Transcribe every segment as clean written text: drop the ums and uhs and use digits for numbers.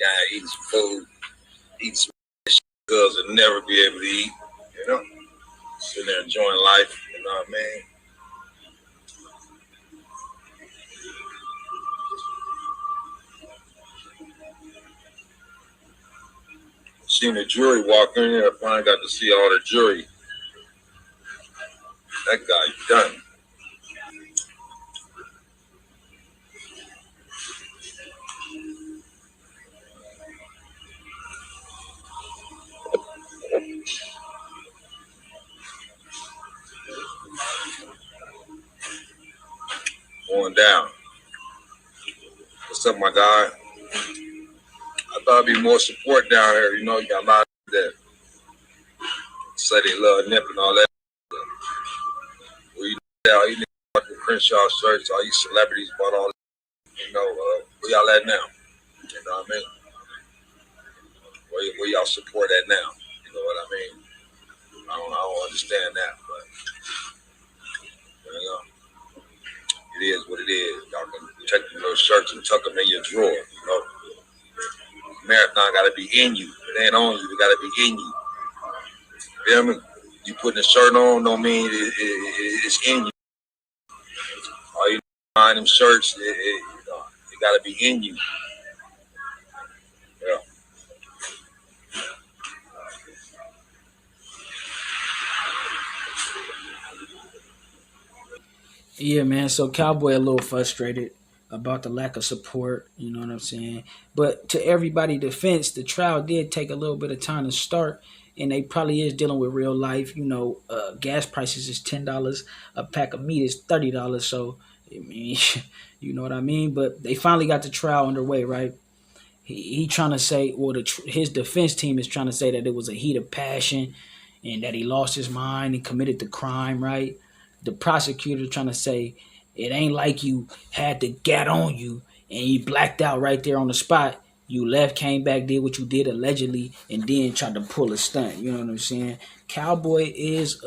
guy eating some food, eating some shit girls will never be able to eat, you know? Sitting there enjoying life, you know what I mean? Seen the jury walk in there, I finally got to see all the jury. That guy done. Going down. What's up, my guy? I thought there'd be more support down here. You know, you got a lot of that say they love Nip and all that. Where you know, you fucking Crenshaw shirts, all you celebrities bought all that. You know, where y'all at now? You know what I mean? Where y'all support at now? You know what I mean? I don't understand that, but you know, it is what it is. Y'all can take them little shirts and tuck them in your drawer. You know, marathon got to be in you. It ain't on you. It got to be in you. You know what I mean? You putting a shirt on don't mean it's in you. All you buying them shirts, it got to be in you. Yeah. Yeah, man. So Cowboy a little frustrated about the lack of support. You know what I'm saying? But to everybody's defense, the trial did take a little bit of time to start. And they probably is dealing with real life. You know, gas prices is $10. A pack of meat is $30. So, I mean, you know what I mean? But they finally got the trial underway, right? He trying to say, well, his defense team is trying to say that it was a heat of passion and that he lost his mind and committed the crime, right? The prosecutor trying to say it ain't like you had the gat on you and you blacked out right there on the spot. You left, came back, did what you did allegedly, and then tried to pull a stunt. You know what I'm saying? Cowboy is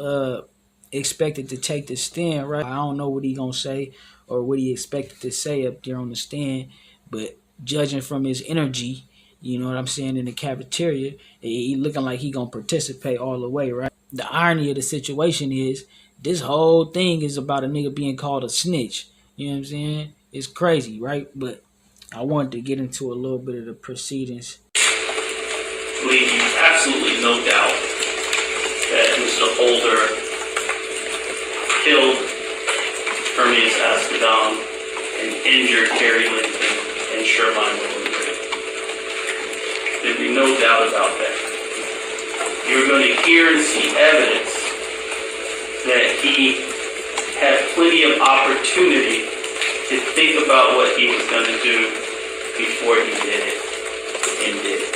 expected to take the stand, right? I don't know what he gonna say or what he expected to say up there on the stand, but judging from his energy, you know what I'm saying, in the cafeteria, he looking like he gonna participate all the way, right? The irony of the situation is this whole thing is about a nigga being called a snitch. You know what I'm saying? It's crazy, right? But I wanted to get into a little bit of the proceedings. Leave absolutely no doubt that Mr. Holder killed Hermes Ascadon and injured Terry Lincoln and Sherline Williams. There'd be no doubt about that. You're going to hear and see evidence that he had plenty of opportunity to think about what he was going to do before he did it, and did it.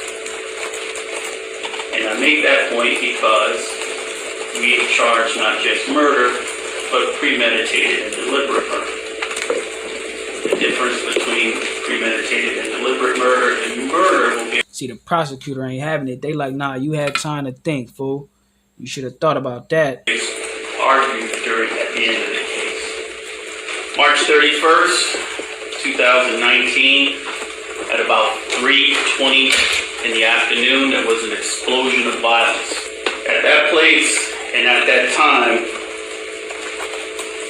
And I make that point because we charge not just murder, but premeditated and deliberate murder. The difference between premeditated and deliberate murder and murder will be... See, the prosecutor ain't having it. They like, nah, you had time to think, fool. You should have thought about that. Argued during at the end of the case. March 31st, 2019, at about 3:20 in the afternoon, there was an explosion of violence. At that place and at that time,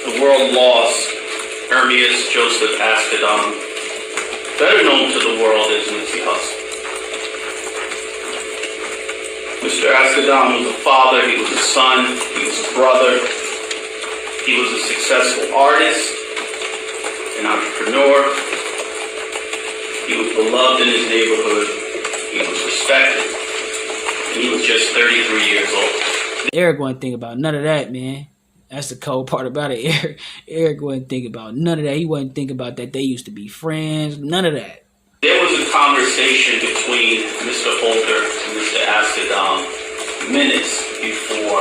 the world lost Hermes Joseph Ascadon, better known to the world as Nipsey Hussle. Mr. Ascadon was a father, he was a son, he was a brother, he was a successful artist, an entrepreneur, he was beloved in his neighborhood, he was respected, and he was just 33 years old. Eric wasn't thinking about none of that, man. That's the cold part about it. Eric wasn't thinking about none of that. He wasn't thinking about that they used to be friends, none of that. There was a conversation between Mr. Holder and Mr. Ascadon minutes before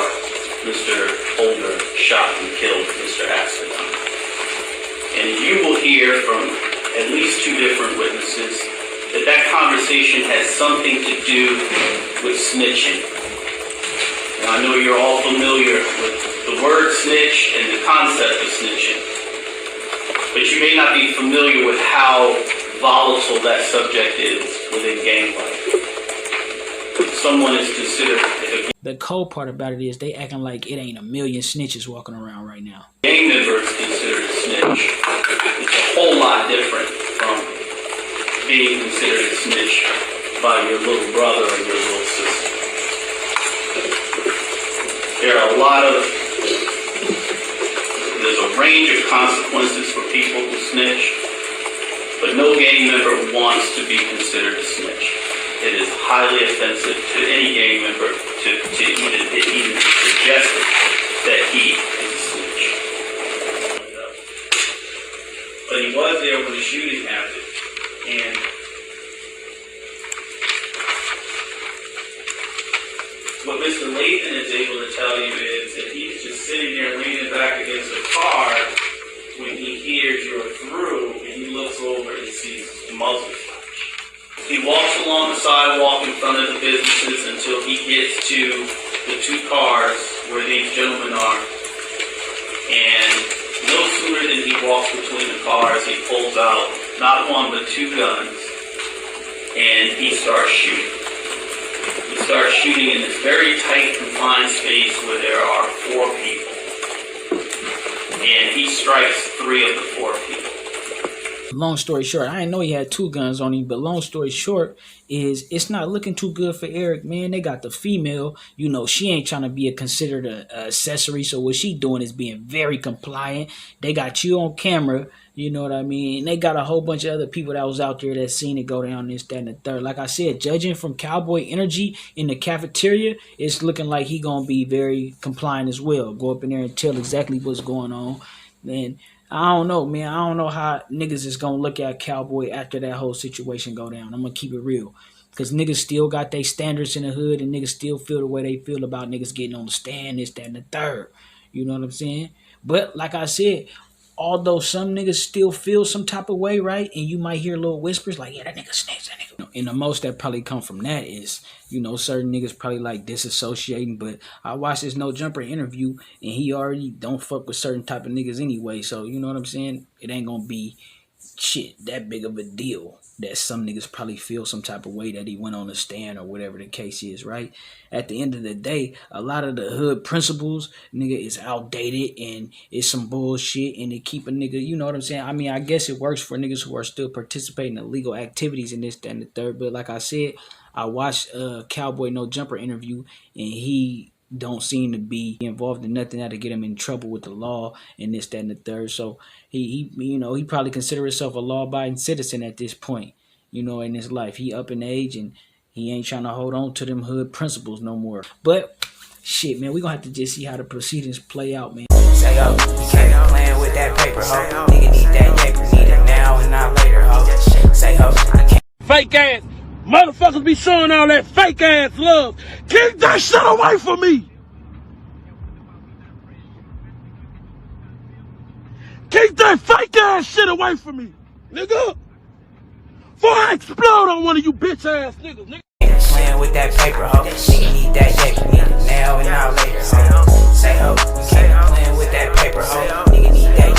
Mr. Holder shot and killed Mr. Ascadon. And you will hear from at least two different witnesses that that conversation has something to do with snitching. Now, I know you're all familiar with the word snitch and the concept of snitching, but you may not be familiar with how volatile that subject is. within gang life. Someone is considered The cold part about it is they acting like it ain't a million snitches walking around right now. gang member is considered a snitch. It's a whole lot different from being considered a snitch by your little brother or your little sister. There's a range of consequences for people who snitch, but no gang member wants to be considered a snitch. It is highly offensive to any gang member to even suggest that he is a snitch. But he was there when the shooting happened, and what Mr. Lathan is able to tell you is that he's just sitting there leaning back against a car when he hears you're through, and he looks over and sees the muzzle flash. He walks along the sidewalk in front of the businesses until he gets to the two cars where these gentlemen are, and no sooner than he walks between the cars, he pulls out not one but two guns, and he starts shooting. He starts shooting in this very tight, confined space where there are four people. And he strikes three of the four people. Long story short, I didn't know he had two guns on him, but long story short is it's not looking too good for Eric, man. They got the female, you know, she ain't trying to be considered a accessory, so what she doing is being very compliant. They got you on camera, you know what I mean? They got a whole bunch of other people that was out there that seen it go down, this, that, and the third. Like I said, judging from Cowboy energy in the cafeteria, it's looking like he gonna be very compliant as well. Go up in there and tell exactly what's going on. And I don't know, man. I don't know how niggas is going to look at Cowboy after that whole situation go down. I'm going to keep it real. Because niggas still got their standards in the hood and niggas still feel the way they feel about niggas getting on the stand, this, that, and the third. You know what I'm saying? But like I said, although some niggas still feel some type of way, right? And you might hear little whispers like, yeah, that nigga snakes, that nigga. And the most that probably come from that is, you know, certain niggas probably like disassociating. But I watched this No Jumper interview and he already don't fuck with certain type of niggas anyway. So, you know what I'm saying? It ain't gonna be shit that big of a deal that some niggas probably feel some type of way that he went on the stand or whatever the case is, right? At the end of the day, a lot of the hood principles, nigga, is outdated and it's some bullshit and they keep a nigga, you know what I'm saying? I mean, I guess it works for niggas who are still participating in illegal activities and this, that, and the third. But like I said, I watched Cowboy No Jumper interview and he don't seem to be involved in nothing that'll get him in trouble with the law and this, that, and the third. So he you know, he probably consider himself a law-abiding citizen at this point, you know, in his life. He up in age and he ain't trying to hold on to them hood principles no more. But shit, man, we gonna have to just see how the proceedings play out, man. Say ho, you can't be playing with that paper, ho. Nigga need that paper, need it now and not later, ho. Say ho, you can't. Fake ass motherfuckers be showing all that fake ass love. Keep that shit away from me. Keep that fake ass shit away from me, nigga. Before I explode on one of you bitch ass niggas, nigga. Playing with that paper, ho. Nigga need that paper, need it now and not later, ho. Say ho, you can't be playing with that paper, ho. Nigga need that